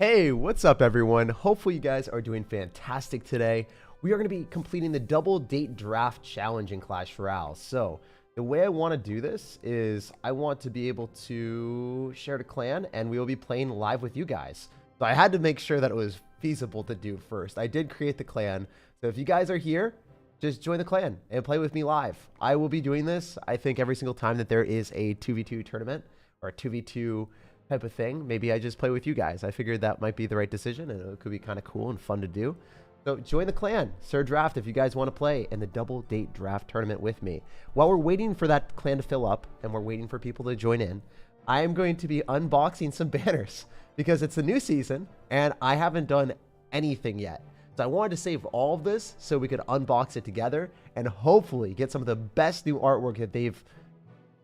Hey, what's up everyone? Hopefully you guys are doing fantastic today. We are going to be completing the double date draft challenge in Clash Royale. So the way I want to do this is I want to be able to share the clan and we will be playing live with you guys. So I had to make sure that it was feasible to do first. I did create the clan. So if you guys are here, just join the clan and play with me live. I will be doing this, I think, every single time that there is a 2v2 tournament or a 2v2 type of thing. Maybe I just play with you guys. I figured that might be the right decision and it could be kind of cool and fun to do. So join the clan, SirDraft, if you guys want to play in the double date draft tournament with me. While we're waiting for that clan to fill up and we're waiting for people to join in, I am going to be unboxing some banners because it's a new season and I haven't done anything yet. So I wanted to save all of this so we could unbox it together and hopefully get some of the best new artwork that they've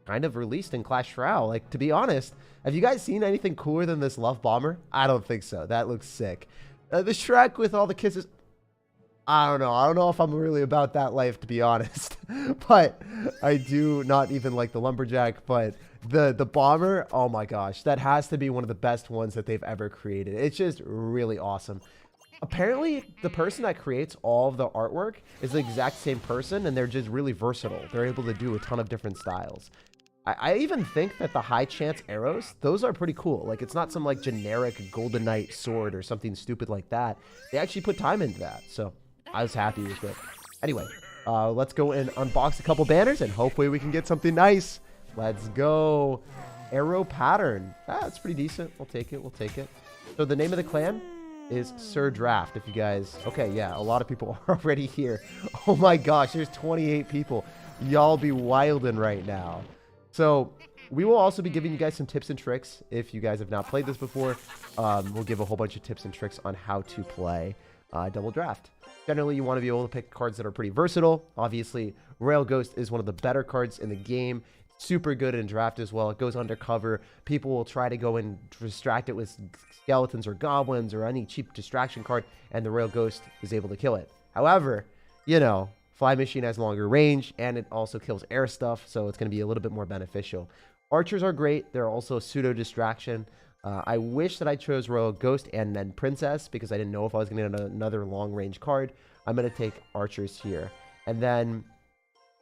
kind of released in Clash Royale. Like, to be honest, have you guys seen anything cooler than this Love Bomber? I don't think so. That looks sick. The Shrek with all the kisses. I don't know. I don't know if I'm really about that life, to be honest. But I do not even like the Lumberjack. But the Bomber, oh my gosh, that has to be one of the best ones that they've ever created. It's just really awesome. Apparently, the person that creates all of the artwork is the exact same person, and they're just really versatile. They're able to do a ton of different styles. I even think that the high chance arrows, those are pretty cool. Like, it's not some like generic Golden Knight sword or something stupid like that. They actually put time into that, so I was happy with it. Anyway, let's go and unbox a couple banners, and hopefully we can get something nice. Let's go. Arrow pattern. That's pretty decent. We'll take it. We'll take it. So the name of the clan is SirDraft. If you guys, okay, yeah, a lot of people are already here. Oh my gosh, there's 28 people. Y'all be wildin' right now. So we will also be giving you guys some tips and tricks if you guys have not played this before. We'll give a whole bunch of tips and tricks on how to play double draft. Generally, you want to be able to pick cards that are pretty versatile. Obviously, Royale Ghost is one of the better cards in the game. Super good in draft as well. It goes undercover. People will try to go and distract it with skeletons or goblins or any cheap distraction card, and the Royale Ghost is able to kill it. However, you know, Fly Machine has longer range, and it also kills air stuff, so it's going to be a little bit more beneficial. Archers are great. They're also pseudo distraction. I wish that I chose Royale Ghost and then Princess because I didn't know if I was going to get another long range card. I'm going to take Archers here, and then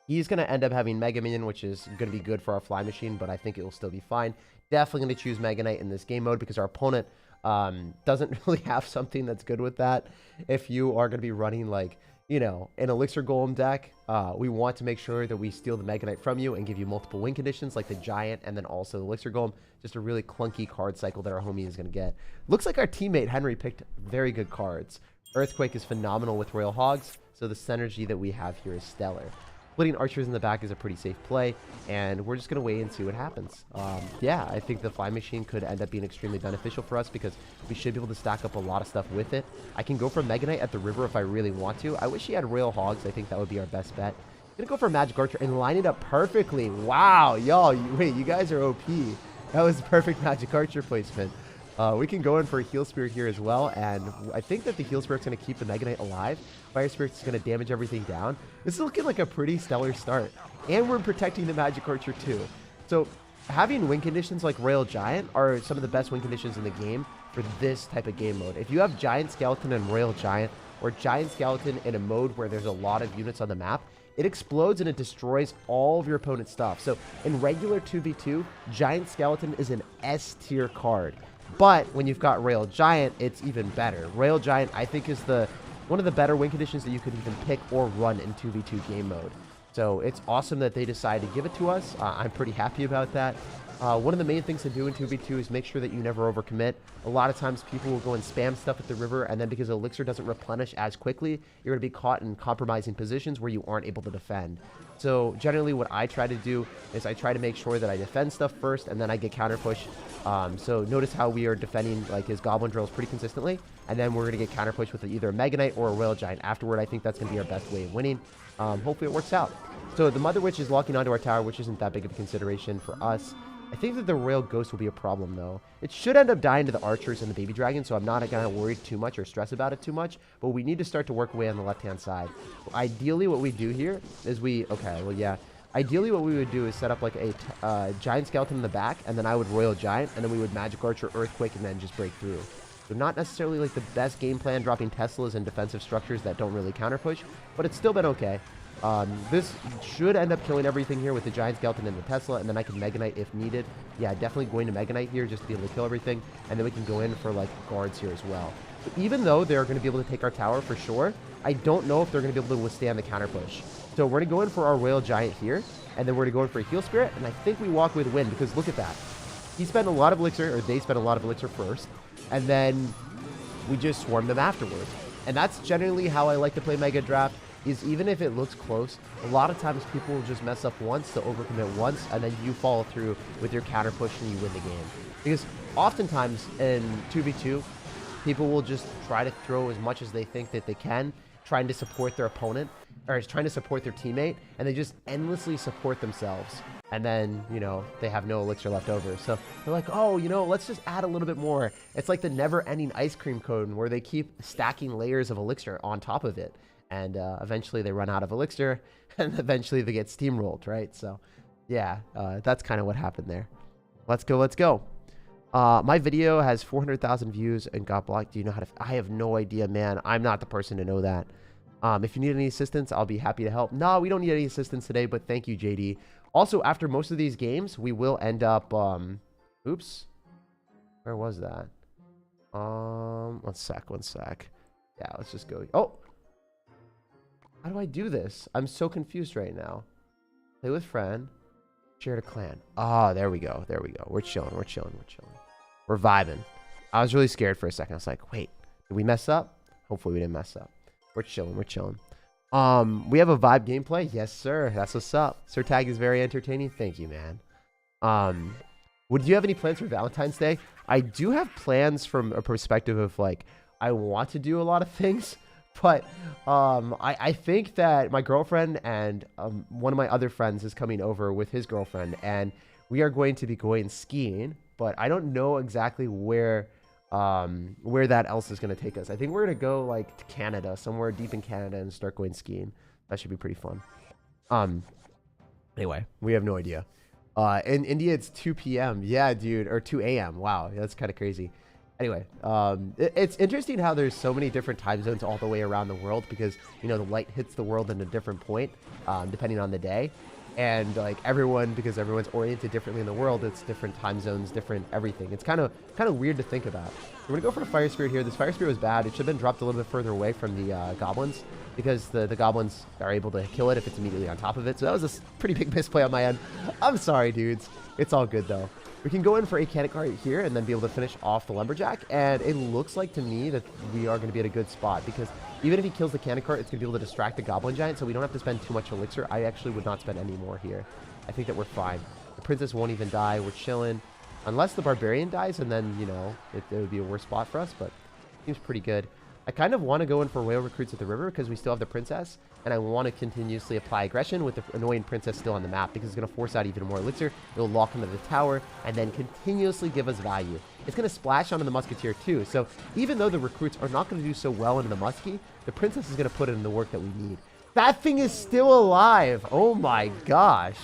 he's going to end up having Mega Minion, which is going to be good for our Fly Machine, but I think it will still be fine. Definitely going to choose Mega Knight in this game mode because our opponent doesn't really have something that's good with that. If you are going to be running, like, you know, an Elixir Golem deck, we want to make sure that we steal the Mega Knight from you and give you multiple win conditions like the Giant and then also the Elixir Golem. Just a really clunky card cycle that our homie is going to get. Looks like our teammate Henry picked very good cards. Earthquake is phenomenal with Royal Hogs, so the synergy that we have here is stellar. Putting Archers in the back is a pretty safe play, and we're just going to wait and see what happens. Yeah, I think the Fly Machine could end up being extremely beneficial for us because we should be able to stack up a lot of stuff with it. I can go for Mega Knight at the river if I really want to. I wish he had Royal Hogs. I think that would be our best bet. I'm going to go for Magic Archer and line it up perfectly. Wow, y'all, wait, you guys are OP. That was perfect Magic Archer placement. We can go in for a Heal Spirit here as well, and I think that the Heal Spirit's going to keep the Mega Knight alive. Fire Spirit's going to damage everything down. This is looking like a pretty stellar start, and we're protecting the Magic Archer too. So having win conditions like Royal Giant are some of the best win conditions in the game for this type of game mode. If you have Giant Skeleton and Royal Giant, or Giant Skeleton in a mode where there's a lot of units on the map, it explodes and it destroys all of your opponent's stuff. So in regular 2v2, Giant Skeleton is an S tier card. But when you've got Royal Giant, it's even better. Royal Giant, I think, is one of the better win conditions that you could even pick or run in 2v2 game mode. So it's awesome that they decided to give it to us. I'm pretty happy about that. One of the main things to do in 2v2 is make sure that you never overcommit. A lot of times people will go and spam stuff at the river, and then because Elixir doesn't replenish as quickly, you're going to be caught in compromising positions where you aren't able to defend. So generally what I try to do is I try to make sure that I defend stuff first, and then I get counter push. So notice how we are defending like his Goblin Drills pretty consistently, and then we're going to get counter push with either a Mega Knight or a Royal Giant afterward. I think that's going to be our best way of winning. Hopefully it works out. So the Mother Witch is locking onto our tower, which isn't that big of a consideration for us. I think that the Royal Ghost will be a problem, though. It should end up dying to the Archers and the Baby Dragon, so I'm not going to worry too much or stress about it too much. But we need to start to work away on the left-hand side. Ideally, what we do here is ideally what we would do is set up like a Giant Skeleton in the back, and then I would Royal Giant, and then we would Magic Archer, Earthquake, and then just break through. So not necessarily like the best game plan, dropping Teslas and defensive structures that don't really counter push, but it's still been okay. This should end up killing everything here with the Giant Skeleton and the Tesla, and then I can Mega Knight if needed. Yeah, definitely going to Mega Knight here just to be able to kill everything, and then we can go in for like guards here as well. But even though they're going to be able to take our tower for sure, I don't know if they're going to be able to withstand the counter push. So we're going to go in for our Royal Giant here, and then we're going to go in for a Heal Spirit, and I think we walk with Win, because look at that. He spent a lot of elixir, or they spent a lot of elixir first, and then we just swarm them afterwards. And that's generally how I like to play Mega Draft, is even if it looks close, a lot of times people will just mess up once, to overcommit once, and then you follow through with your counter push and you win the game. Because oftentimes in 2v2, people will just try to throw as much as they think that they can, trying to support their opponent, or trying to support their teammate, and they just endlessly support themselves. And then, you know, they have no elixir left over. So they're like, oh, you know, let's just add a little bit more. It's like the never-ending ice cream cone where they keep stacking layers of elixir on top of it. And eventually they run out of elixir, and eventually they get steamrolled, right? So, yeah, that's kind of what happened there. Let's go, let's go. My video has 400,000 views and got blocked. Do you know how to... I have no idea, man. I'm not the person to know that. If you need any assistance, I'll be happy to help. No, we don't need any assistance today, but thank you, JD. Also, after most of these games, we will end up... oops. Where was that? One sec. Yeah, let's just go... Oh! How do I do this? I'm so confused right now. Play with friend. Share to clan. Ah, there we go. There we go. We're chilling. We're vibing. I was really scared for a second. I was like, wait, did we mess up? Hopefully we didn't mess up. We're chilling. We have a vibe gameplay. Yes, sir. That's what's up. SirTag is very entertaining. Thank you, man. Would you have any plans for Valentine's Day? I do have plans from a perspective of like, I want to do a lot of things. But I think that my girlfriend and one of my other friends is coming over with his girlfriend, and we are going to be going skiing. But I don't know exactly where that else is going to take us. I think we're going to go like to Canada, somewhere deep in Canada, and start going skiing. That should be pretty fun. Anyway, we have no idea. In India, it's 2 p.m. Yeah, dude, or 2 a.m. Wow, that's kind of crazy. Anyway, it's interesting how there's so many different time zones all the way around the world, because, you know, the light hits the world in a different point, depending on the day. And like because everyone's oriented differently in the world, it's different time zones, different everything. It's kind of weird to think about. We're gonna go for a fire spirit here. This fire spirit was bad. It should have been dropped a little bit further away from the goblins, because the goblins are able to kill it if it's immediately on top of it. So that was a pretty big misplay on my end. I'm sorry, dudes. It's all good though. We can go in for a cannon cart here and then be able to finish off the lumberjack. And it looks like to me that we are going to be at a good spot, because even if he kills the cannon cart, it's going to be able to distract the goblin giant, so we don't have to spend too much elixir. I actually would not spend any more here. I think that we're fine. The princess won't even die. We're chilling. Unless the barbarian dies, and then, you know, it would be a worse spot for us, but seems pretty good. I kind of want to go in for whale recruits at the river because we still have the princess, and I want to continuously apply aggression with the annoying princess still on the map, because it's going to force out even more elixir. It'll lock into the tower and then continuously give us value. It's going to splash onto the musketeer too, so even though the recruits are not going to do so well into the muskie, the princess is going to put it in the work that we need. That thing is still alive. Oh my gosh.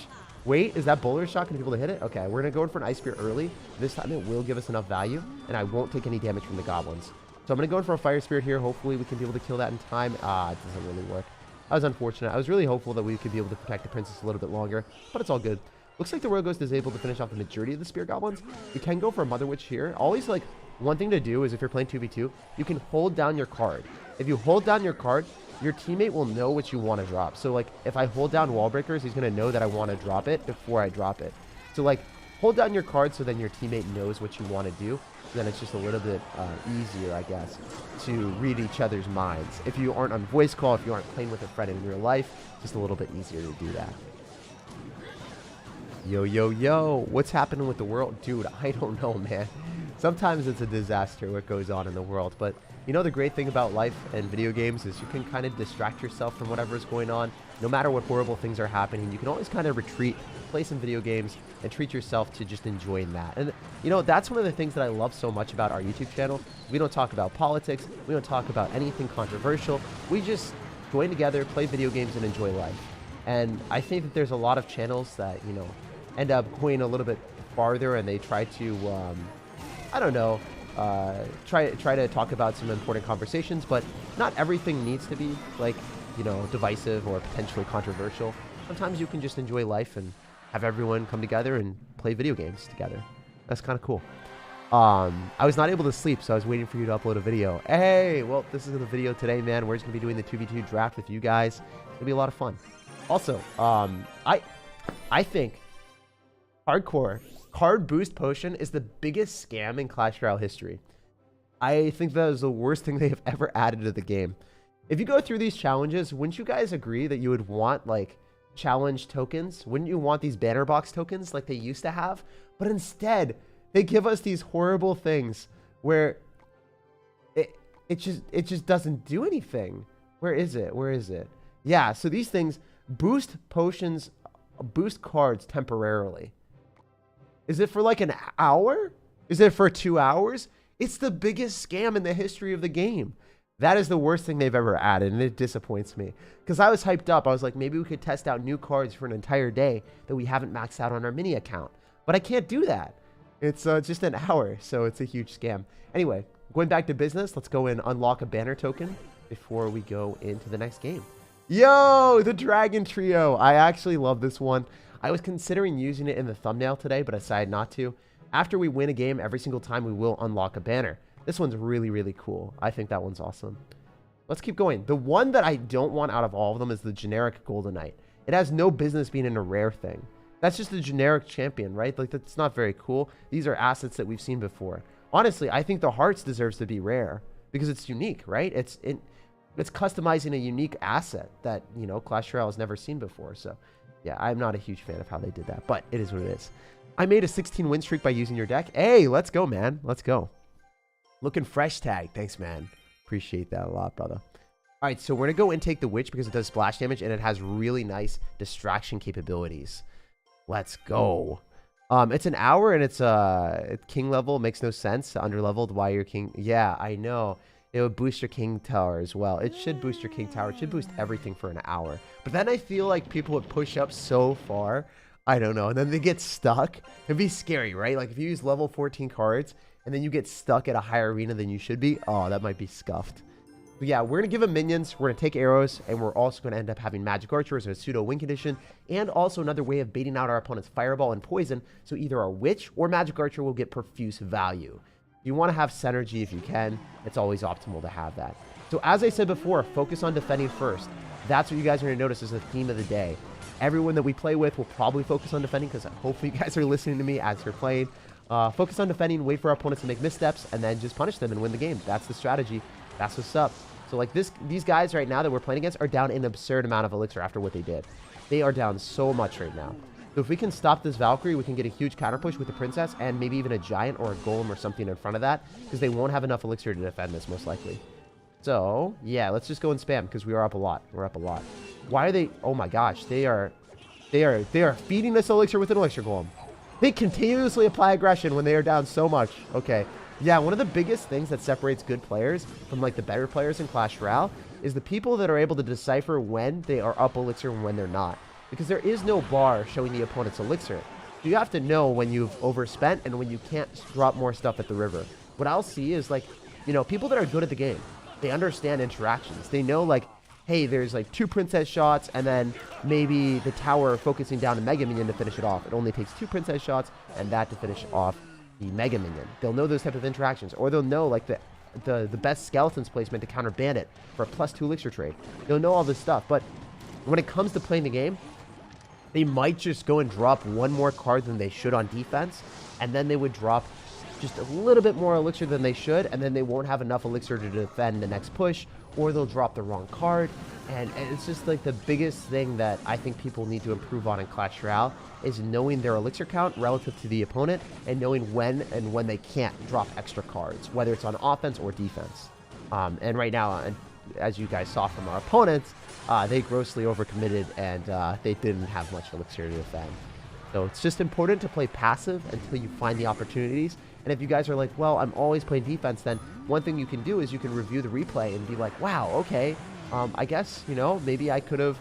Wait, is that bowler shot going to be able to hit it? Okay, we're going to go in for an ice spear early. This time it will give us enough value, and I won't take any damage from the goblins. So I'm going to go in for a fire spirit here. Hopefully we can be able to kill that in time. It doesn't really work. That was unfortunate. I was really hopeful that we could be able to protect the princess a little bit longer, but it's all good. Looks like the Royal Ghost is able to finish off the majority of the spear goblins. We can go for a Mother Witch here. Always, like, one thing to do is if you're playing 2v2, you can hold down your card. If you hold down your card, your teammate will know what you want to drop. So, like, if I hold down Wall Breakers, he's going to know that I want to drop it before I drop it. So, like, hold down your card so then your teammate knows what you want to do. Then it's just a little bit easier, I guess, to read each other's minds. If you aren't on voice call, if you aren't playing with a friend in real life, just a little bit easier to do that. Yo, what's happening with the world? Dude, I don't know, man. Sometimes it's a disaster what goes on in the world, but you know the great thing about life and video games is you can kind of distract yourself from whatever is going on. No matter what horrible things are happening, you can always kind of retreat, play some video games, and treat yourself to just enjoying that. And, you know, that's one of the things that I love so much about our YouTube channel. We don't talk about politics. We don't talk about anything controversial. We just join together, play video games, and enjoy life. And I think that there's a lot of channels that, you know, end up going a little bit farther, and they try to, I don't know, try to talk about some important conversations, but not everything needs to be like, you know, divisive or potentially controversial. Sometimes you can just enjoy life and have everyone come together and play video games together. That's kind of cool. I was not able to sleep, so I was waiting for you to upload a video. Hey, well, this is the video today, man. We're just gonna be doing the 2v2 draft with you guys. It's gonna be a lot of fun. Also, I think hardcore card boost potion is the biggest scam in Clash Royale history. I think that is the worst thing they have ever added to the game. If you go through these challenges, wouldn't you guys agree that you would want like challenge tokens? Wouldn't you want these banner box tokens like they used to have? But instead, they give us these horrible things where it just doesn't do anything. Where is it? Where is it? Yeah, so these things boost potions, boost cards temporarily. Is it for like an hour? Is it for 2 hours? It's the biggest scam in the history of the game. That is the worst thing they've ever added, and it disappoints me. Because I was hyped up. I was like, maybe we could test out new cards for an entire day that we haven't maxed out on our mini account. But I can't do that. It's just an hour, so it's a huge scam. Anyway, going back to business, let's go and unlock a banner token before we go into the next game. Yo, the Dragon Trio. I actually love this one. I was considering using it in the thumbnail today, but I decided not to. After we win a game, every single time we will unlock a banner. This one's really, really cool. I think that one's awesome. Let's keep going. The one that I don't want out of all of them is the generic Golden Knight. It has no business being in a rare thing. That's just a generic champion, right? Like, that's not very cool. These are assets that we've seen before. Honestly, I think the Hearts deserves to be rare because it's unique, right? It's customizing a unique asset that, you know, Clash Royale has never seen before. So, yeah, I'm not a huge fan of how they did that, but it is what it is. I made a 16 win streak by using your deck. Hey, let's go, man. Let's go. Looking fresh, Tag. Thanks, man. Appreciate that a lot, brother. All right, so we're going to go and take the Witch because it does splash damage and it has really nice distraction capabilities. Let's go. It's an hour and it's king level. It makes no sense. Underleveled. Why you're king? Yeah, I know. It would boost your king tower as well. It should boost your king tower. It should boost everything for an hour. But then I feel like people would push up so far. I don't know. And then they get stuck. It'd be scary, right? Like if you use level 14 cards and then you get stuck at a higher arena than you should be. Oh, that might be scuffed. But yeah, we're going to give them minions. We're going to take arrows. And we're also going to end up having magic archers and a pseudo win condition. And also another way of baiting out our opponent's fireball and poison. So either our witch or magic archer will get profuse value. You want to have synergy if you can. It's always optimal to have that. So as I said before, focus on defending first. That's what you guys are going to notice is the theme of the day. Everyone that we play with will probably focus on defending because hopefully you guys are listening to me as you're playing. Focus on defending, wait for our opponents to make missteps, and then just punish them and win the game. That's the strategy. That's what's up. So like these guys right now that we're playing against are down an absurd amount of elixir after what they did. They are down so much right now. So if we can stop this Valkyrie, we can get a huge counter push with the Princess and maybe even a Giant or a Golem or something in front of that because they won't have enough elixir to defend this most likely. So yeah, let's just go and spam because we are up a lot. We're up a lot. Why are they? Oh my gosh, they are feeding us elixir with an elixir golem. They continuously apply aggression when they are down so much. Okay. Yeah, one of the biggest things that separates good players from like the better players in Clash Royale is the people that are able to decipher when they are up elixir and when they're not. Because there is no bar showing the opponent's elixir. You have to know when you've overspent and when you can't drop more stuff at the river. What I'll see is like, you know, people that are good at the game, they understand interactions. They know like, hey, there's like 2 princess shots and then maybe the tower focusing down a mega minion to finish it off. It only takes 2 princess shots and that to finish off the mega minion. They'll know those type of interactions, or they'll know like the best skeletons placement to counter bandit for a +2 elixir trade. They'll know all this stuff, but when it comes to playing the game, they might just go and drop one more card than they should on defense, and then they would drop just a little bit more elixir than they should, and then they won't have enough elixir to defend the next push, or they'll drop the wrong card. And it's just like the biggest thing that I think people need to improve on in Clash Royale is knowing their elixir count relative to the opponent and knowing when and when they can't drop extra cards, whether it's on offense or defense. And right now, as you guys saw from our opponents, they grossly overcommitted and they didn't have much elixir to defend. So it's just important to play passive until you find the opportunities. And if you guys are like, well, I'm always playing defense, then one thing you can do is you can review the replay and be like, wow, okay, I guess, you know, maybe I could have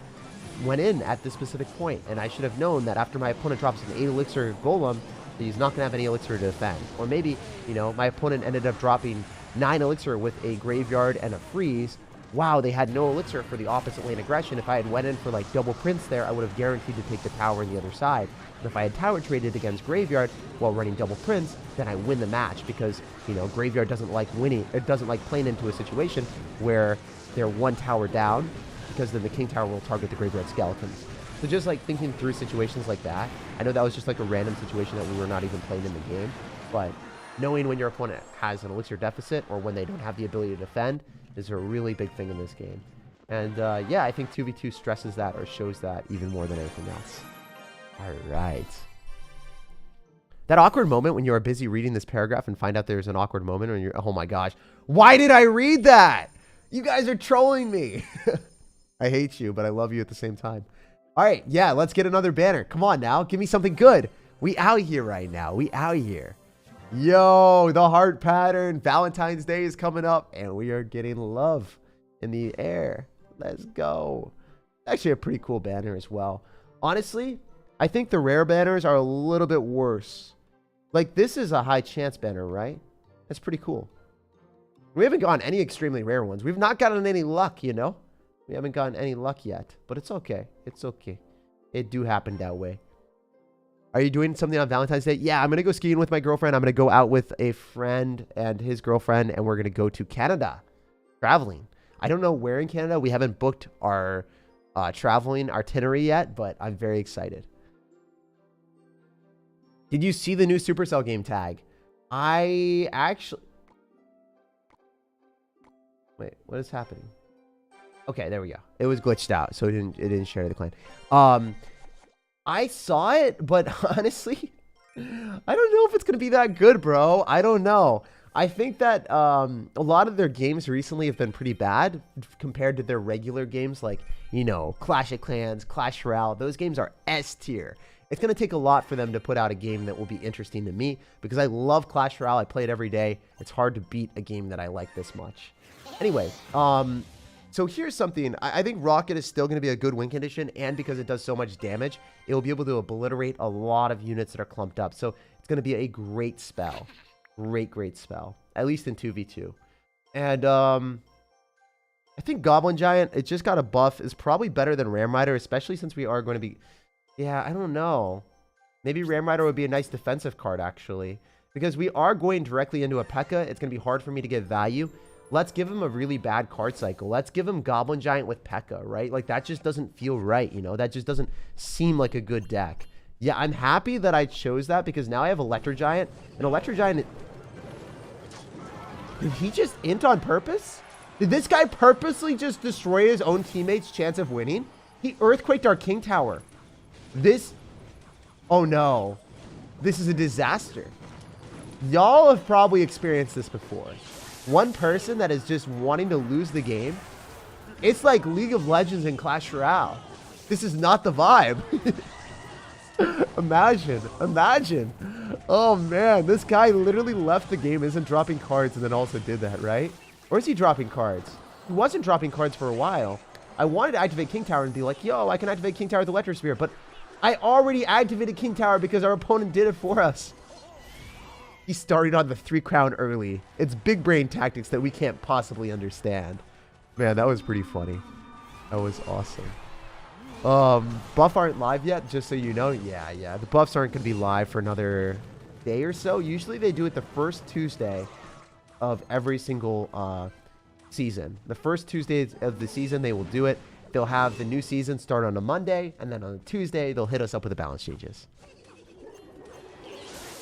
went in at this specific point, and I should have known that after my opponent drops an 8 elixir golem, He's not going to have any elixir to defend. Or maybe, you know, my opponent ended up dropping 9 elixir with a graveyard and a freeze. Wow, they had no elixir for the opposite lane aggression. If I had went in for like double prince there, I would have guaranteed to take the tower on the other side. But if I had tower traded against graveyard while running double prince, then I win the match because, you know, graveyard doesn't like winning. It doesn't like playing into a situation where they're one tower down, because then the king tower will target the graveyard skeletons. So just like thinking through situations like that, I know that was just like a random situation that we were not even playing in the game, but knowing when your opponent has an elixir deficit or when they don't have the ability to defend is a really big thing in this game. And yeah, I think 2v2 stresses that or shows that even more than anything else. All right. That awkward moment when you are busy reading this paragraph and find out there's an awkward moment when you're, oh my gosh, why did I read that? You guys are trolling me. I hate you, but I love you at the same time. All right, yeah, let's get another banner. Come on now, give me something good. We out here right now. We out here. Yo, the heart pattern. Valentine's Day is coming up, and we are getting love in the air. Let's go. Actually, a pretty cool banner as well. Honestly, I think the rare banners are a little bit worse. Like, this is a high chance banner, right? That's pretty cool. We haven't gotten any extremely rare ones. We've not gotten any luck, you know? We haven't gotten any luck yet, but it's okay. It's okay. It do happen that way. Are you doing something on Valentine's Day? Yeah, I'm going to go skiing with my girlfriend. I'm going to go out with a friend and his girlfriend, and we're going to go to Canada, traveling. I don't know where in Canada. We haven't booked our traveling itinerary yet, but I'm very excited. Did you see the new Supercell game tag? I actually... Wait, what is happening? Okay, there we go. It was glitched out, so it didn't share to the clan. I saw it, but honestly, I don't know if it's gonna be that good, bro. I don't know. I think that a lot of their games recently have been pretty bad compared to their regular games, like, you know, Clash of Clans, Clash Royale. Those games are S tier. It's gonna take a lot for them to put out a game that will be interesting to me, because I love Clash Royale. I play it every day. It's hard to beat a game that I like this much. Anyway, so here's something. I think Rocket is still going to be a good win condition, and because it does so much damage, it will be able to obliterate a lot of units that are clumped up. So it's going to be a great spell. Great spell. At least in 2v2. And I think Goblin Giant, it just got a buff, is probably better than Ram Rider, especially since we are going to be... Yeah, I don't know. Maybe Ram Rider would be a nice defensive card, actually. Because we are going directly into a P.E.K.K.A. It's going to be hard for me to get value. Let's give him a really bad card cycle. Let's give him Goblin Giant with P.E.K.K.A., right? Like, that just doesn't feel right, you know? That just doesn't seem like a good deck. Yeah, I'm happy that I chose that, because now I have Electro Giant. And Electro Giant... Did he just int on purpose? Did this guy purposely just destroy his own teammate's chance of winning? He Earthquaked our King Tower. This... Oh, no. This is a disaster. Y'all have probably experienced this before. One person that is just wanting to lose the game. It's like League of Legends and Clash Royale. This is not the vibe. Imagine. Oh man, this guy literally left the game, isn't dropping cards, and then also did that, right? Or is he dropping cards? He wasn't dropping cards for a while. I wanted to activate King Tower and be like, yo, I can activate King Tower with Electro Sphere, but I already activated King Tower because our opponent did it for us. He started on the 3 crown early. It's big brain tactics that we can't possibly understand. Man, that was pretty funny. That was awesome. Buff aren't live yet, just so you know. Yeah. The buffs aren't going to be live for another day or so. Usually they do it the first Tuesday of every single season. The first Tuesday of the season, they will do it. They'll have the new season start on a Monday, and then on a Tuesday, they'll hit us up with the balance changes.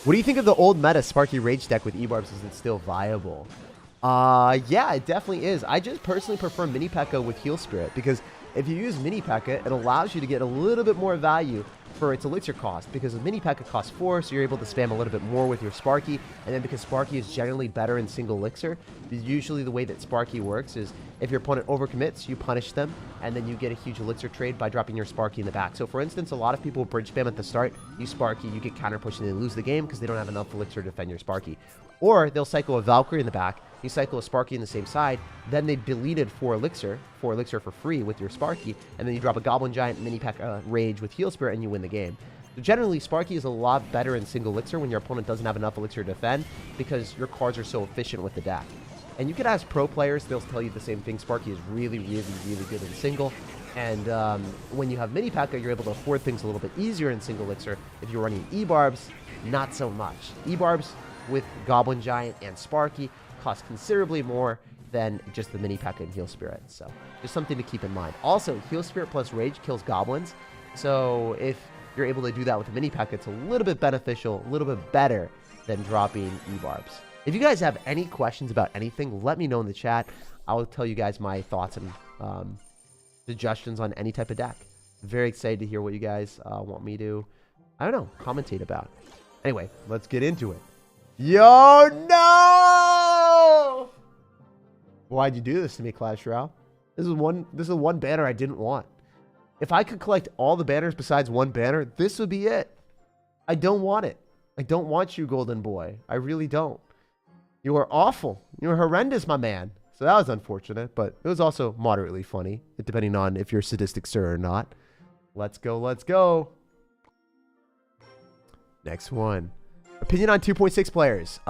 What do you think of the old meta Sparky Rage deck with E-Barbs? Is it still viable? Yeah, it definitely is. I just personally prefer Mini P.E.K.K.A. with Heal Spirit, because if you use Mini P.E.K.K.A., it allows you to get a little bit more value for its elixir cost, because a Mini P.E.K.K.A. costs 4, so you're able to spam a little bit more with your Sparky, and then because Sparky is generally better in single elixir, usually the way that Sparky works is if your opponent overcommits, you punish them, and then you get a huge elixir trade by dropping your Sparky in the back. So for instance, a lot of people bridge spam at the start, you Sparky, you get counter pushed and they lose the game because they don't have enough elixir to defend your Sparky. Or they'll cycle a Valkyrie in the back, you cycle a Sparky in the same side, then they deleted 4 elixir for free with your Sparky, and then you drop a Goblin Giant Mini P.E.K.K.A. Rage with Heal Spirit and you win the game. So generally, Sparky is a lot better in single elixir when your opponent doesn't have enough elixir to defend because your cards are so efficient with the deck. And you can ask pro players, they'll tell you the same thing. Sparky is really, really, really good in single. And when you have mini P.E.K.K.A, you're able to afford things a little bit easier in single elixir. If you're running E-Barbs, not so much. E-Barbs with Goblin Giant and Sparky cost considerably more than just the mini P.E.K.K.A and Heal Spirit. So just something to keep in mind. Also, Heal Spirit plus Rage kills goblins. So if you're able to do that with a mini P.E.K.K.A, it's a little bit beneficial, a little bit better than dropping E-Barbs. If you guys have any questions about anything, let me know in the chat. I'll tell you guys my thoughts and suggestions on any type of deck. Very excited to hear what you guys want me to, I don't know, commentate about. Anyway, let's get into it. Yo, no! Why'd you do this to me, Clash Royale? This is one banner I didn't want. If I could collect all the banners besides one banner, this would be it. I don't want it. I don't want you, Golden Boy. I really don't. You are awful. You are horrendous, my man. So that was unfortunate, but it was also moderately funny, depending on if you're sadistic sir or not. Let's go, let's go. Next one. Opinion on 2.6 players.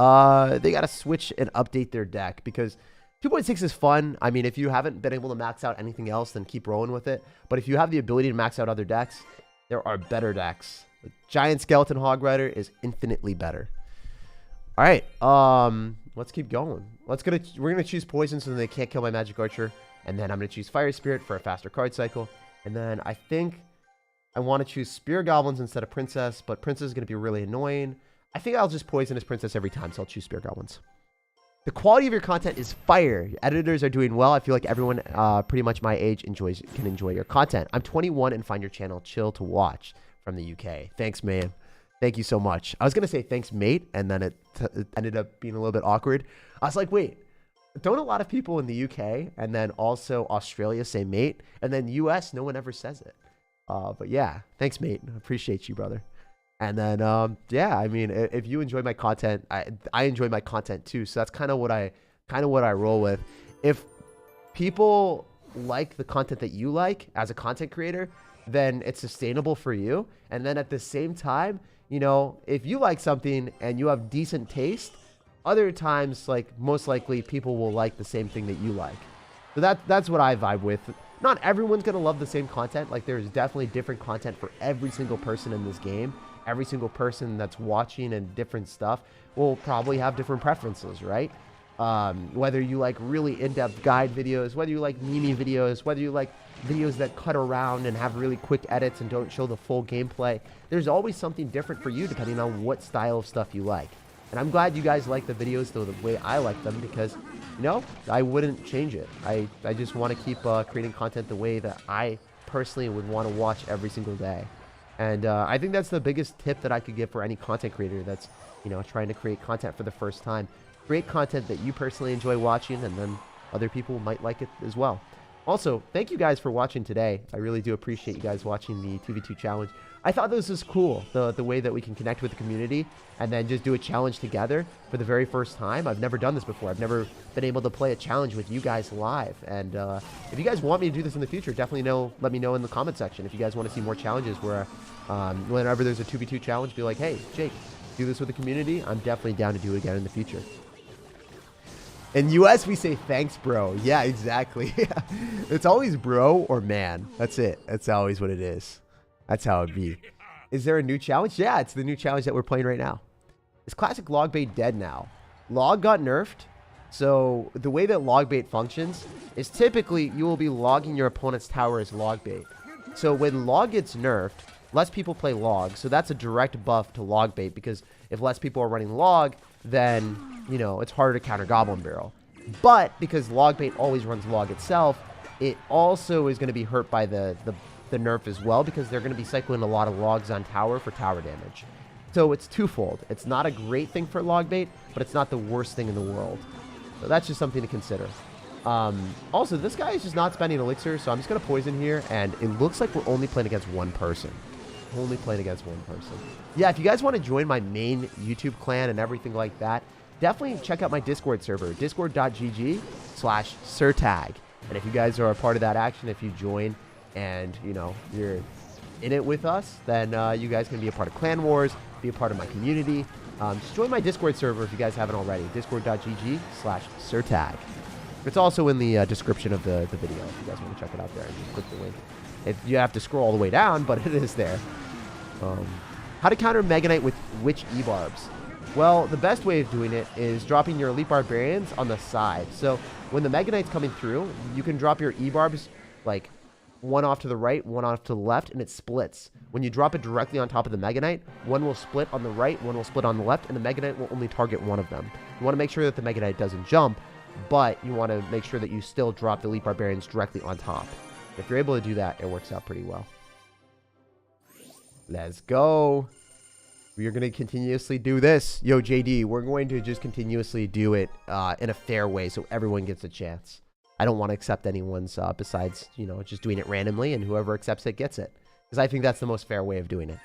They got to switch and update their deck because 2.6 is fun. I mean, if you haven't been able to max out anything else, then keep rolling with it. But if you have the ability to max out other decks, there are better decks. The Giant Skeleton Hog Rider is infinitely better. All right, let's keep going. We're gonna choose poison so they can't kill my magic archer, and then I'm gonna choose fire spirit for a faster card cycle, and then I think I want to choose spear goblins instead of princess, but princess is gonna be really annoying. I think I'll just poison as princess every time, so I'll choose spear goblins. The quality of your content is fire. Your editors are doing well. I feel like everyone pretty much my age can enjoy your content. I'm 21 and find your channel chill to watch from the UK. Thanks, man. Thank you so much. I was going to say thanks, mate, and then it ended up being a little bit awkward. I was like, wait, don't a lot of people in the UK and then also Australia say mate? And then US, no one ever says it. But yeah, thanks, mate. I appreciate you, brother. And then, yeah, I mean, if you enjoy my content, I enjoy my content too. So that's kind of what I roll with. If people like the content that you like as a content creator, then it's sustainable for you. And then at the same time, you know, if you like something and you have decent taste, other times, like most likely people will like the same thing that you like. So that's what I vibe with. Not everyone's going to love the same content. Like there's definitely different content for every single person in this game. Every single person that's watching and different stuff will probably have different preferences, right? Whether you like really in-depth guide videos, whether you like meme videos, whether you like videos that cut around and have really quick edits and don't show the full gameplay. There's always something different for you depending on what style of stuff you like. And I'm glad you guys like the videos the way I like them because, you know, I wouldn't change it. I just want to keep creating content the way that I personally would want to watch every single day. And I think that's the biggest tip that I could give for any content creator that's, you know, trying to create content for the first time. Create content that you personally enjoy watching, and then other people might like it as well. Also, thank you guys for watching today. I really do appreciate you guys watching the 2v2 challenge. I thought this was cool, the way that we can connect with the community and then just do a challenge together for the very first time. I've never done this before. I've never been able to play a challenge with you guys live. And if you guys want me to do this in the future, definitely let me know in the comment section. If you guys want to see more challenges where whenever there's a 2v2 challenge, be like, hey, Jake, do this with the community. I'm definitely down to do it again in the future. In US, we say thanks, bro. Yeah, exactly. It's always bro or man. That's it. That's always what it is. That's how it be. Is there a new challenge? Yeah, it's the new challenge that we're playing right now. Is classic log bait dead now? Log got nerfed. So the way that log bait functions is typically you will be logging your opponent's tower as log bait. So when log gets nerfed, less people play log. So that's a direct buff to log bait because if less people are running log, then, you know, it's harder to counter Goblin Barrel. But because log bait always runs log itself, it also is going to be hurt by the nerf as well because they're going to be cycling a lot of logs on tower for tower damage. So it's twofold. It's not a great thing for log bait, but it's not the worst thing in the world. So that's just something to consider. Also, this guy is just not spending elixir, so I'm just going to poison here, and it looks like we're only playing against one person. Only playing against one person. Yeah, if you guys want to join my main YouTube clan and everything like that, definitely check out my Discord server, discord.gg/SirTag. And if you guys are a part of that action, if you join and, you know, you're in it with us, then you guys can be a part of Clan Wars, be a part of my community. Just join my Discord server if you guys haven't already. Discord.gg/SirTag. It's also in the description of the video if you guys want to check it out there and just click the link. You have to scroll all the way down, but it is there. How to counter Mega Knight with which E-Barbs? Well, the best way of doing it is dropping your Elite Barbarians on the side. So when the Mega Knight's coming through, you can drop your E-Barbs like one off to the right, one off to the left, and it splits. When you drop it directly on top of the Mega Knight, one will split on the right, one will split on the left, and the Mega Knight will only target one of them. You want to make sure that the Mega Knight doesn't jump, but you want to make sure that you still drop the Elite Barbarians directly on top. If you're able to do that, it works out pretty well. Let's go. We are going to continuously do this. Yo, JD, we're going to just continuously do it in a fair way so everyone gets a chance. I don't want to accept anyone's besides, you know, just doing it randomly, and whoever accepts it gets it. Because I think that's the most fair way of doing it.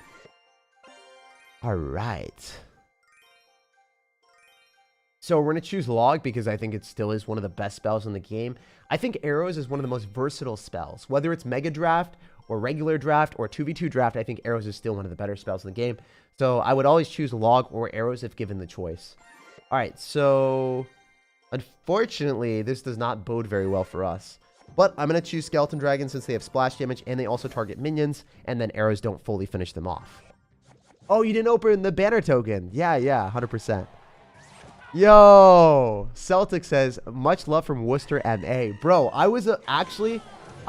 All right. So we're going to choose Log because I think it still is one of the best spells in the game. I think Arrows is one of the most versatile spells. Whether it's Mega Draft or regular draft or 2v2 draft, I think Arrows is still one of the better spells in the game. So I would always choose Log or Arrows if given the choice. All right, so unfortunately, this does not bode very well for us. But I'm going to choose Skeleton Dragon since they have splash damage and they also target minions, and then arrows don't fully finish them off. Oh, you didn't open the banner token. Yeah, 100%. Yo, Celtic says, much love from Worcester, MA. Bro, I was I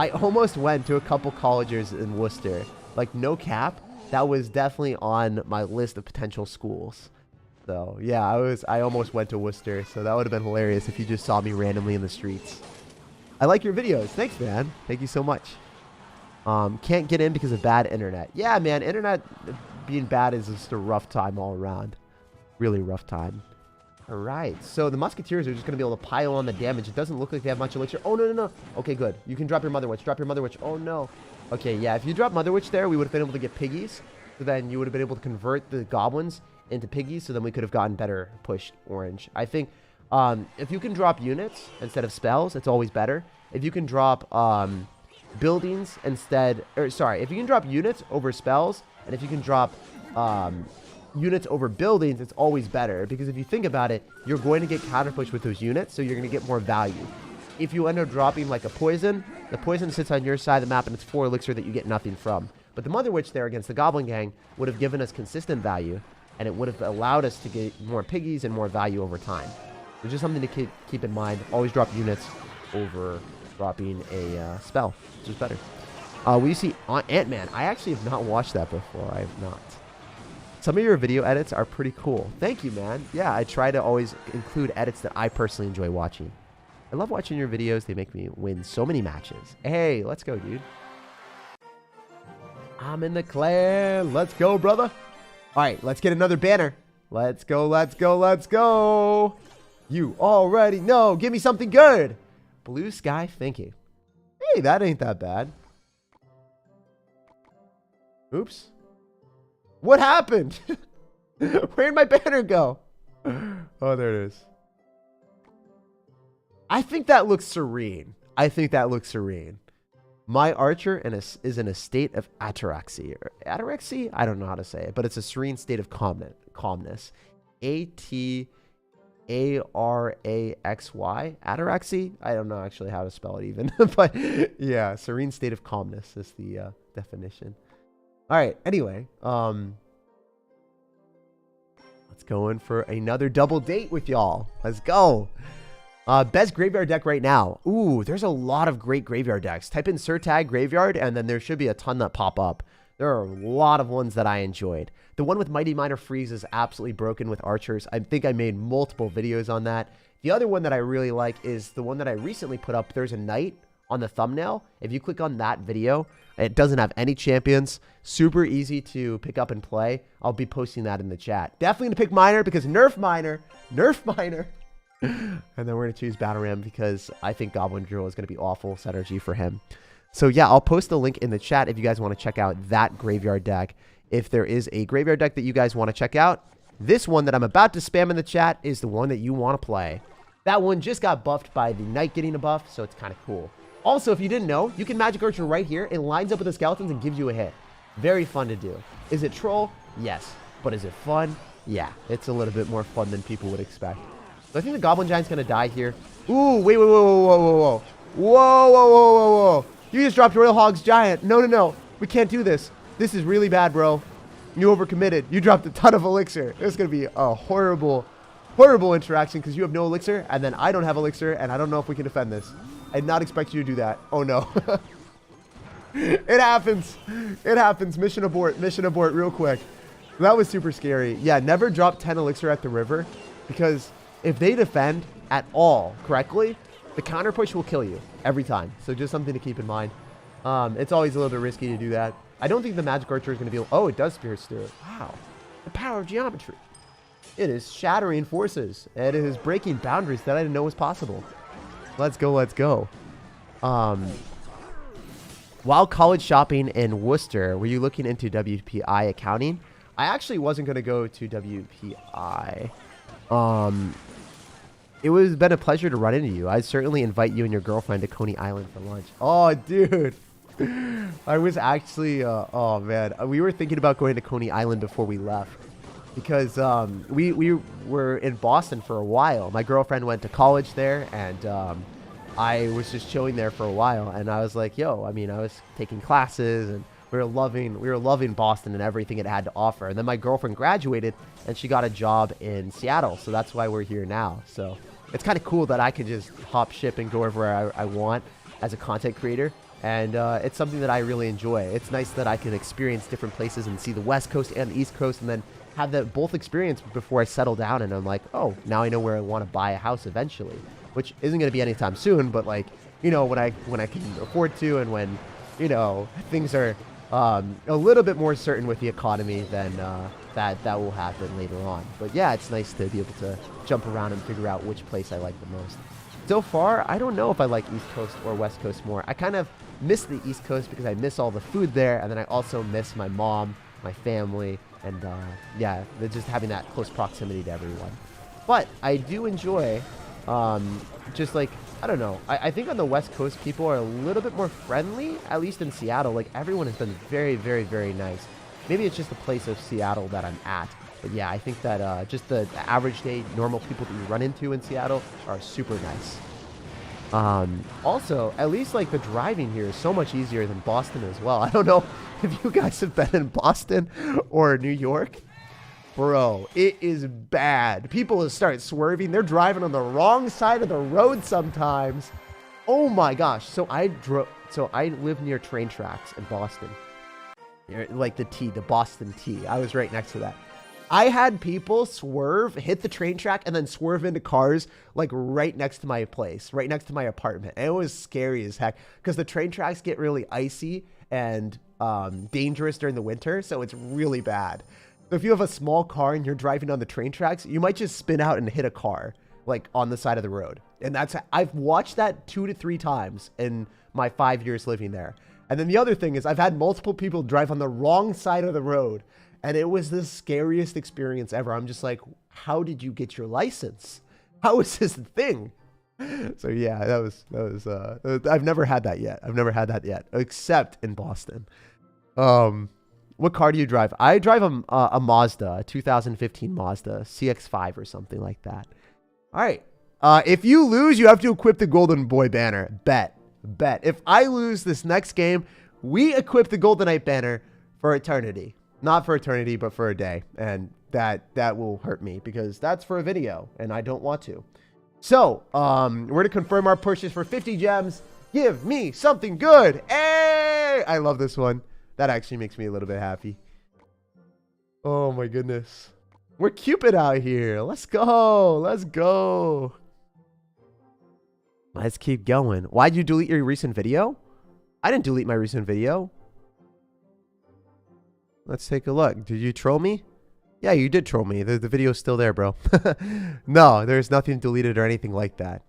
almost went to a couple colleges in Worcester. Like, no cap. That was definitely on my list of potential schools. So, yeah, I almost went to Worcester. So that would have been hilarious if you just saw me randomly in the streets. I like your videos. Thanks, man. Thank you so much. Can't get in because of bad internet. Yeah, man, internet being bad is just a rough time all around. Really rough time. All right, so the Musketeers are just going to be able to pile on the damage. It doesn't look like they have much elixir. Oh, no. Okay, good. You can drop your Mother Witch. Drop your Mother Witch. Oh, no. Okay, yeah, if you drop Mother Witch there, we would have been able to get piggies. So then you would have been able to convert the goblins into piggies. So then we could have gotten better pushed orange. I think if you can drop units instead of spells, it's always better. If you can drop buildings instead, or sorry, if you can drop units over spells, and if you can drop units over buildings, it's always better, because if you think about it, you're going to get counterpushed with those units, so you're going to get more value. If you end up dropping like a poison, the poison sits on your side of the map and it's 4 elixir that you get nothing from. But the Mother Witch there against the Goblin Gang would have given us consistent value, and it would have allowed us to get more piggies and more value over time. It's just something to keep in mind. Always drop units over dropping a spell, which is better. We see Ant-Man. I actually have not watched that before. I have not. Some of your video edits are pretty cool. Thank you, man. Yeah, I try to always include edits that I personally enjoy watching. I love watching your videos. They make me win so many matches. Hey, let's go, dude. I'm in the clan. Let's go, brother. All right, let's get another banner. Let's go, let's go, let's go. You already know. Give me something good. Blue sky thinking. Hey, that ain't that bad. Oops. What happened? Where'd my banner go? Oh, there it is. I think that looks serene. My archer is in a state of ataraxy. Ataraxy? I don't know how to say it, but it's a serene state of calmness. A-T-A-R-A-X-Y. Ataraxy? I don't know actually how to spell it even. But yeah, serene state of calmness is the definition. All right, anyway, let's go in for another double date with y'all. Let's go. Best graveyard deck right now. Ooh, there's a lot of great graveyard decks. Type in SirTag graveyard, and then there should be a ton that pop up. There are a lot of ones that I enjoyed. The one with Mighty Miner Freeze is absolutely broken with archers. I think I made multiple videos on that. The other one that I really like is the one that I recently put up. There's a knight on the thumbnail. If you click on that video, it doesn't have any champions. Super easy to pick up and play. I'll be posting that in the chat. Definitely going to pick Miner because nerf Miner. And then we're going to choose Battle Ram because I think Goblin Drill is going to be awful synergy for him. So yeah, I'll post the link in the chat if you guys want to check out that graveyard deck. If there is a graveyard deck that you guys want to check out, this one that I'm about to spam in the chat is the one that you want to play. That one just got buffed by the Knight getting a buff, so it's kind of cool. Also, if you didn't know, you can Magic Archer right here. It lines up with the skeletons and gives you a hit. Very fun to do. Is it troll? Yes. But is it fun? Yeah. It's a little bit more fun than people would expect. So I think the Goblin Giant's going to die here. Ooh, wait, whoa, whoa, whoa, whoa, whoa. Whoa, whoa, whoa, whoa, whoa. You just dropped Royal Hog's Giant. No, no, no. We can't do this. This is really bad, bro. You overcommitted. You dropped a ton of elixir. It's going to be a horrible, horrible interaction because you have no elixir, and then I don't have elixir, and I don't know if we can defend this. I did not expect you to do that. Oh, no. It happens. It happens. Mission abort real quick. That was super scary. Yeah, never drop 10 elixir at the river because if they defend at all correctly, the counter push will kill you every time. So just something to keep in mind. It's always a little bit risky to do that. I don't think the magic archer is going to be... Oh, it does pierce through it. Wow. The power of geometry. It is shattering forces. It is breaking boundaries that I didn't know was possible. Let's go, let's go. While college shopping in Worcester, were you looking into WPI accounting? I actually wasn't going to go to WPI. It was been a pleasure to run into you. I'd certainly invite you and your girlfriend to Coney Island for lunch. Oh, dude. I was actually, oh man, we were thinking about going to Coney Island before we left because we were in Boston for a while. My girlfriend went to college there, and I was just chilling there for a while. And I was like, yo, I mean, I was taking classes, and we were loving Boston and everything it had to offer. And then my girlfriend graduated, and she got a job in Seattle, so that's why we're here now. So it's kind of cool that I can just hop ship and go wherever I want as a content creator. And it's something that I really enjoy. It's nice that I can experience different places and see the West Coast and the East Coast, and then have that both experience before I settle down. And I'm like, oh, now I know where I want to buy a house eventually, which isn't going to be anytime soon. But like, you know, when I can afford to, and when, you know, things are a little bit more certain with the economy, then that will happen later on. But yeah, it's nice to be able to jump around and figure out which place I like the most. So far, I don't know if I like East Coast or West Coast more. I kind of miss the East Coast because I miss all the food there, and then I also miss my mom, my family, and yeah, just having that close proximity to everyone. But I do enjoy just like, I don't know, I think on the West Coast people are a little bit more friendly, at least in Seattle. Like, everyone has been very, very, very nice. Maybe it's just the place of Seattle that I'm at. But yeah, I think that just the average day normal people that you run into in Seattle are super nice. Also, at least like the driving here is so much easier than Boston as well. I don't know if you guys have been in Boston or New York. Bro, it is bad. People start swerving. They're driving on the wrong side of the road sometimes. Oh my gosh. So I live near train tracks in Boston. Like the Boston T. I was right next to that. I had people swerve, hit the train track, and then swerve into cars like right next to my place, right next to my apartment. And it was scary as heck because the train tracks get really icy and dangerous during the winter. So it's really bad. So if you have a small car and you're driving on the train tracks, you might just spin out and hit a car like on the side of the road. And I've watched that 2 to 3 times in my 5 years living there. And then the other thing is I've had multiple people drive on the wrong side of the road. And it was the scariest experience ever. I'm just like, how did you get your license? How is this a thing? So yeah, that was I've never had that yet. I've never had that yet, except in Boston. What car do you drive? I drive a Mazda, a 2015 Mazda CX-5 or something like that. All right. If you lose, you have to equip the Golden Boy banner. Bet. If I lose this next game, we equip the Golden Knight banner for eternity. Not for eternity, but for a day. And that will hurt me because that's for a video and I don't want to. So, we're to confirm our purchase for 50 gems. Give me something good. Hey! I love this one. That actually makes me a little bit happy. Oh my goodness. We're Cupid out here. Let's go. Let's go. Let's keep going. Why'd you delete your recent video? I didn't delete my recent video. Let's take a look. Did you troll me? Yeah, you did troll me. The video's still there, bro. No, there's nothing deleted or anything like that.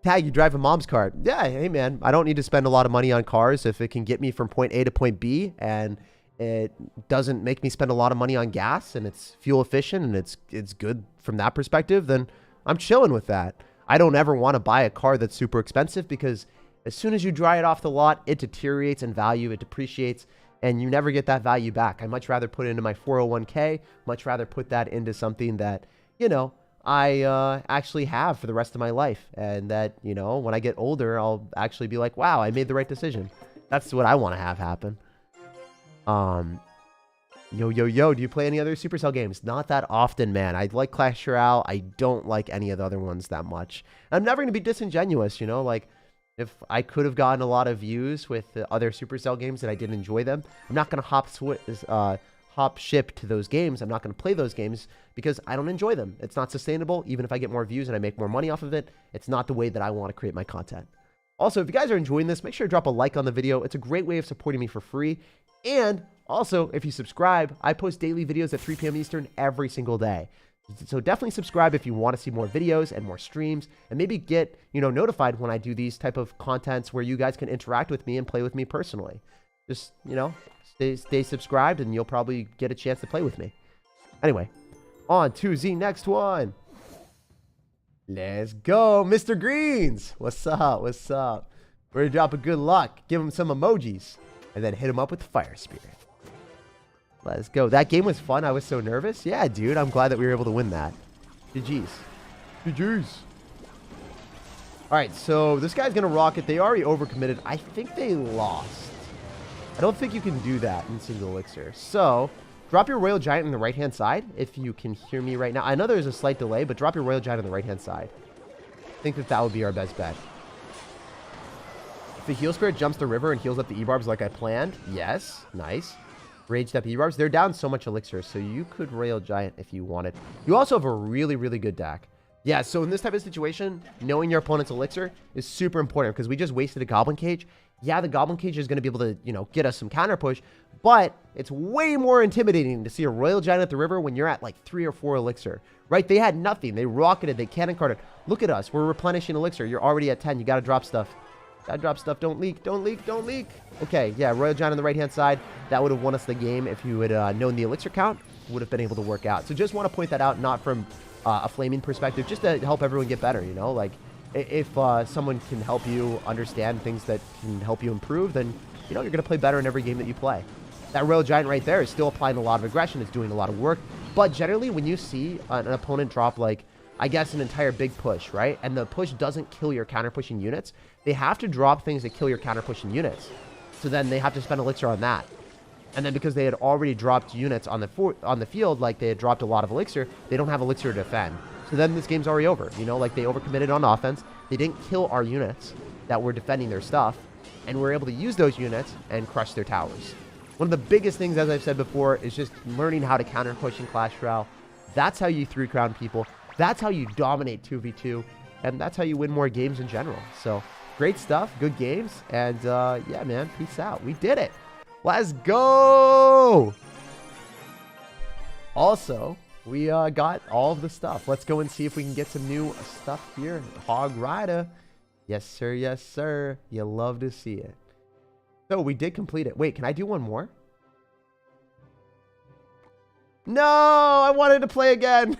Tag, you drive a mom's car. Yeah, hey, man. I don't need to spend a lot of money on cars if it can get me from point A to point B and it doesn't make me spend a lot of money on gas and it's fuel efficient and it's good from that perspective, then I'm chilling with that. I don't ever want to buy a car that's super expensive because as soon as you dry it off the lot, it deteriorates in value, it depreciates. and you never get that value back. I much rather put it into my 401k, much rather put that into something that, you know, I actually have for the rest of my life. And that, you know, when I get older, I'll actually be like, wow, I made the right decision. That's what I want to have happen. Yo, do you play any other Supercell games? Not that often, man. I like Clash Royale. I don't like any of the other ones that much. I'm never going to be disingenuous, you know, like, if I could have gotten a lot of views with the other Supercell games and I didn't enjoy them, I'm not going to hop ship to those games. I'm not going to play those games because I don't enjoy them. It's not sustainable. Even if I get more views and I make more money off of it, it's not the way that I want to create my content. Also, if you guys are enjoying this, make sure to drop a like on the video. It's a great way of supporting me for free. And also, if you subscribe, I post daily videos at 3 p.m. Eastern every single day. So definitely subscribe if you want to see more videos and more streams, and maybe get, you know, notified when I do these type of contents where you guys can interact with me and play with me personally. Just, you know, stay subscribed and you'll probably get a chance to play with me. Anyway, on to the next one. Let's go, Mr. Greens. What's up? What's up? We're gonna drop a good luck, give him some emojis, and then hit him up with the Fire Spirit. Let's go. That game was fun. I was so nervous. Yeah, dude. I'm glad that we were able to win that. GG's. GG's. All right, so this guy's going to rock it. They already overcommitted. I think they lost. I don't think you can do that in single elixir. So, drop your Royal Giant on the right-hand side, if you can hear me right now. I know there's a slight delay, but drop your Royal Giant on the right-hand side. I think that that would be our best bet. If the Heal Spirit jumps the river and heals up the E-Barbs like I planned, yes. Nice. Raged up E-Barbs. They're down so much elixir, so you could Royal Giant if you wanted. You also have a really, really good deck. Yeah, so in this type of situation, knowing your opponent's elixir is super important because we just wasted a Goblin Cage. Yeah, the Goblin Cage is going to be able to, you know, get us some counter push, but it's way more intimidating to see a Royal Giant at the river when you're at like 3 or 4 elixir, right? They had nothing. They rocketed. They cannon carded. Look at us. We're replenishing elixir. You're already at 10. You got to drop stuff. Gotta drop stuff. Don't leak. Don't leak. Don't leak. Okay, yeah, Royal Giant on the right-hand side. That would have won us the game if you had known the elixir count. Would have been able to work out. So just want to point that out, not from a flaming perspective, just to help everyone get better, you know? Like, if someone can help you understand things that can help you improve, then, you know, you're going to play better in every game that you play. That Royal Giant right there is still applying a lot of aggression. It's doing a lot of work. But generally, when you see an opponent drop, like, I guess an entire big push, right? And the push doesn't kill your counter-pushing units. They have to drop things that kill your counter-pushing units. So then they have to spend elixir on that. And then because they had already dropped units on the field, like they had dropped a lot of elixir, they don't have elixir to defend. So then this game's already over. You know, like they overcommitted on offense. They didn't kill our units that were defending their stuff. And we're able to use those units and crush their towers. One of the biggest things, as I've said before, is just learning how to counter-push in Clash Royale. That's how you 3-crown people. That's how you dominate 2v2, and that's how you win more games in general. So, great stuff, good games, and yeah, man, peace out. We did it. Let's go! Also, we got all of the stuff. Let's go and see if we can get some new stuff here. Hog Rider. Yes, sir, yes, sir. You love to see it. So, we did complete it. Wait, can I do one more? No, I wanted to play again.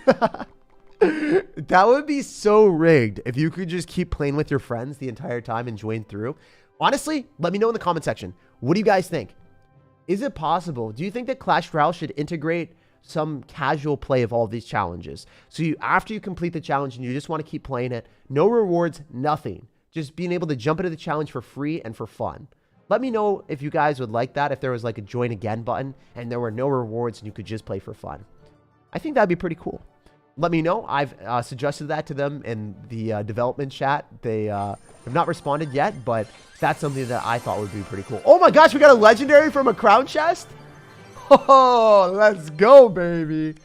That would be so rigged if you could just keep playing with your friends the entire time and join through. Honestly, let me know in the comment section. What do you guys think? Is it possible? Do you think that Clash Royale should integrate some casual play of all of these challenges? So after you complete the challenge and you just want to keep playing it, no rewards, nothing. Just being able to jump into the challenge for free and for fun. Let me know if you guys would like that, if there was like a join again button and there were no rewards and you could just play for fun. I think that'd be pretty cool. Let me know. I've suggested that to them in the development chat. They have not responded yet, but that's something that I thought would be pretty cool. Oh my gosh, we got a legendary from a crown chest? Oh, let's go, baby.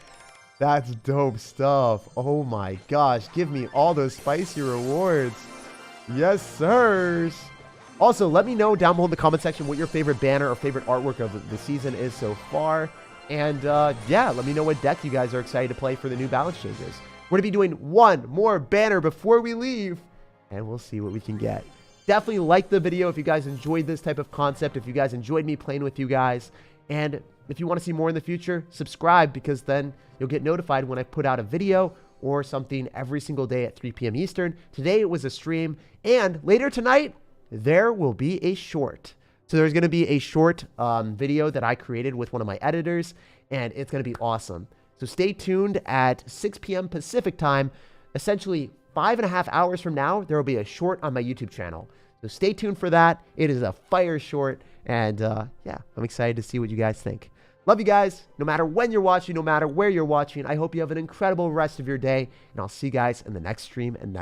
That's dope stuff. Oh my gosh, give me all those spicy rewards. Yes, sirs. Also, let me know down below in the comment section what your favorite banner or favorite artwork of the season is so far. And yeah, let me know what deck you guys are excited to play for the new balance changes. We're going to be doing one more banner before we leave, and we'll see what we can get. Definitely like the video if you guys enjoyed this type of concept, if you guys enjoyed me playing with you guys. And if you want to see more in the future, subscribe, because then you'll get notified when I put out a video or something every single day at 3 p.m. Eastern. Today it was a stream, and later tonight, there will be a short. So there's going to be a short video that I created with one of my editors, and it's going to be awesome. So stay tuned at 6 p.m. Pacific time. Essentially 5.5 hours from now, there will be a short on my YouTube channel. So stay tuned for that. It is a fire short, and yeah, I'm excited to see what you guys think. Love you guys, no matter when you're watching, no matter where you're watching. I hope you have an incredible rest of your day, and I'll see you guys in the next stream and next